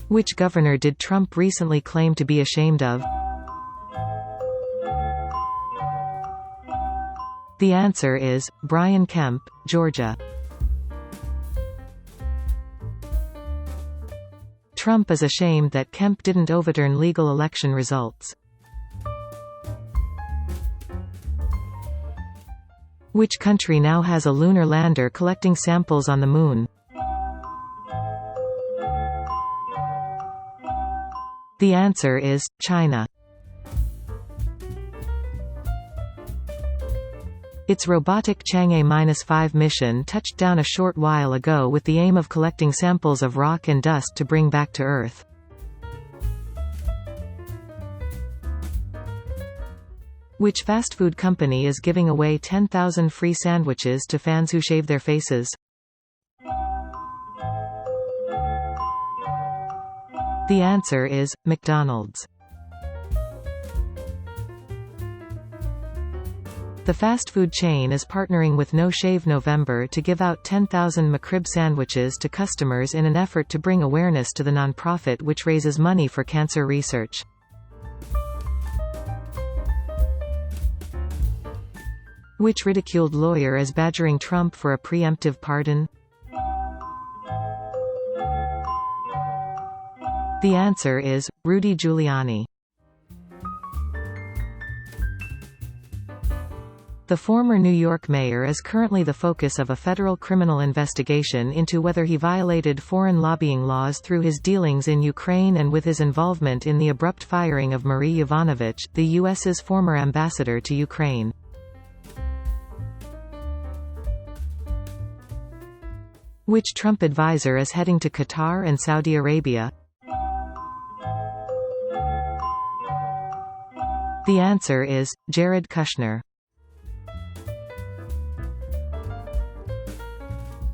Which governor did Trump recently claim to be ashamed of? The answer is Brian Kemp, Georgia. Trump is ashamed that Kemp didn't overturn legal election results. Which country now has a lunar lander collecting samples on the Moon? The answer is China. Its robotic Chang'e-5 mission touched down a short while ago with the aim of collecting samples of rock and dust to bring back to Earth. Which fast food company is giving away 10,000 free sandwiches to fans who shave their faces? The answer is McDonald's. The fast food chain is partnering with No Shave November to give out 10,000 McRib sandwiches to customers in an effort to bring awareness to the nonprofit which raises money for cancer research. Which ridiculed lawyer is badgering Trump for a preemptive pardon? The answer is Rudy Giuliani. The former New York mayor is currently the focus of a federal criminal investigation into whether he violated foreign lobbying laws through his dealings in Ukraine and with his involvement in the abrupt firing of Marie Yovanovitch, the U.S.'s former ambassador to Ukraine. Which Trump advisor is heading to Qatar and Saudi Arabia? The answer is Jared Kushner.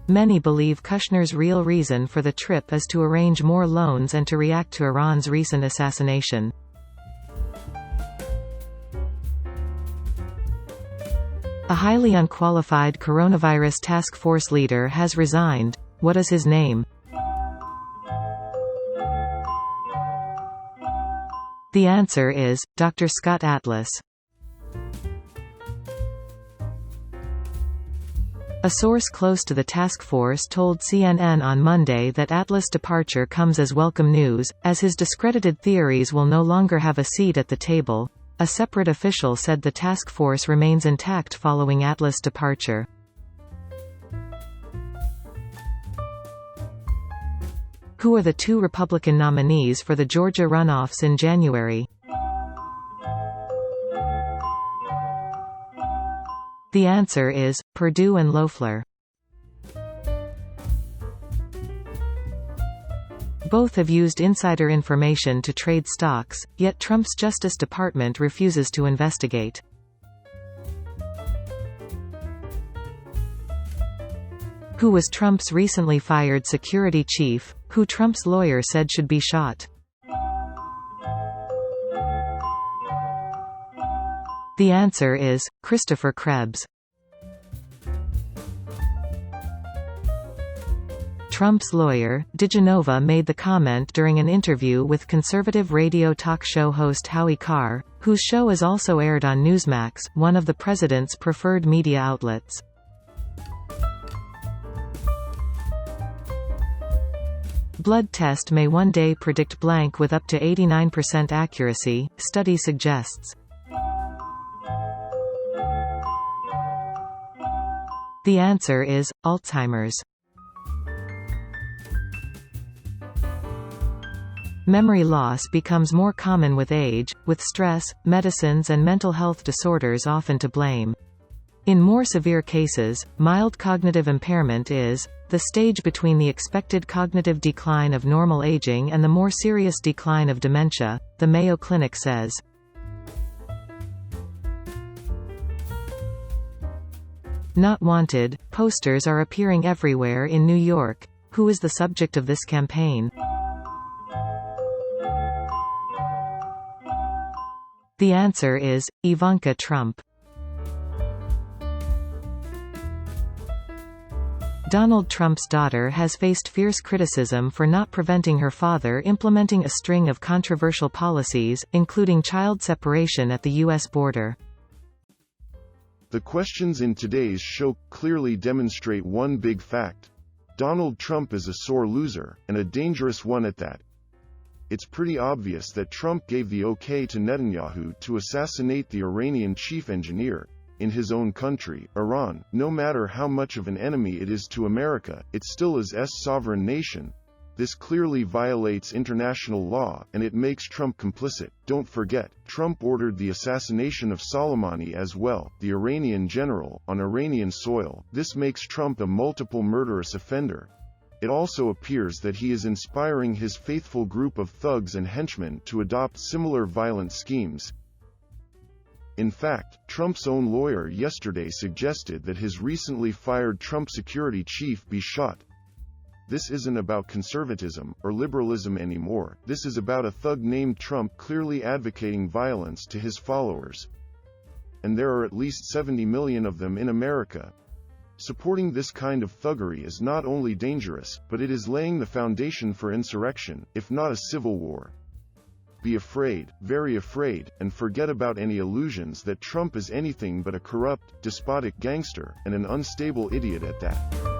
Many believe Kushner's real reason for the trip is to arrange more loans and to react to Iran's recent assassination. A highly unqualified coronavirus task force leader has resigned. What is his name? The answer is Dr. Scott Atlas. A source close to the task force told CNN on Monday that Atlas' departure comes as welcome news, as his discredited theories will no longer have a seat at the table. A separate official said the task force remains intact following Atlas' departure. Who are the two Republican nominees for the Georgia runoffs in January? The answer is Perdue and Loeffler. Both have used insider information to trade stocks, yet Trump's Justice Department refuses to investigate. Who was Trump's recently fired security chief, who Trump's lawyer said should be shot? The answer is Christopher Krebs. Trump's lawyer, DeGenova, made the comment during an interview with conservative radio talk show host Howie Carr, whose show is also aired on Newsmax, one of the president's preferred media outlets. Blood test may one day predict blank with up to 89% accuracy, study suggests. The answer is Alzheimer's. Memory loss becomes more common with age, with stress, medicines and mental health disorders often to blame. In more severe cases, mild cognitive impairment is the stage between the expected cognitive decline of normal aging and the more serious decline of dementia, the Mayo Clinic says. Not wanted posters are appearing everywhere in New York. Who is the subject of this campaign? The answer is Ivanka. Ivanka Trump. Donald Trump's daughter has faced fierce criticism for not preventing her father implementing a string of controversial policies, including child separation at the U.S. border. The questions in today's show clearly demonstrate one big fact. Donald Trump is a sore loser, and a dangerous one at that. It's pretty obvious that Trump gave the okay to Netanyahu to assassinate the Iranian chief engineer, in his own country, Iran. No matter how much of an enemy it is to America, it still is a sovereign nation. This clearly violates international law, and it makes Trump complicit. Don't forget, Trump ordered the assassination of Soleimani as well, the Iranian general, on Iranian soil. This makes Trump a multiple murderous offender. It also appears that he is inspiring his faithful group of thugs and henchmen to adopt similar violent schemes. In fact, Trump's own lawyer yesterday suggested that his recently fired Trump security chief be shot. This isn't about conservatism or liberalism anymore. This is about a thug named Trump clearly advocating violence to his followers. And there are at least 70 million of them in America. Supporting this kind of thuggery is not only dangerous, but it is laying the foundation for insurrection, if not a civil war. Be afraid, very afraid, and forget about any illusions that Trump is anything but a corrupt, despotic gangster, and an unstable idiot at that.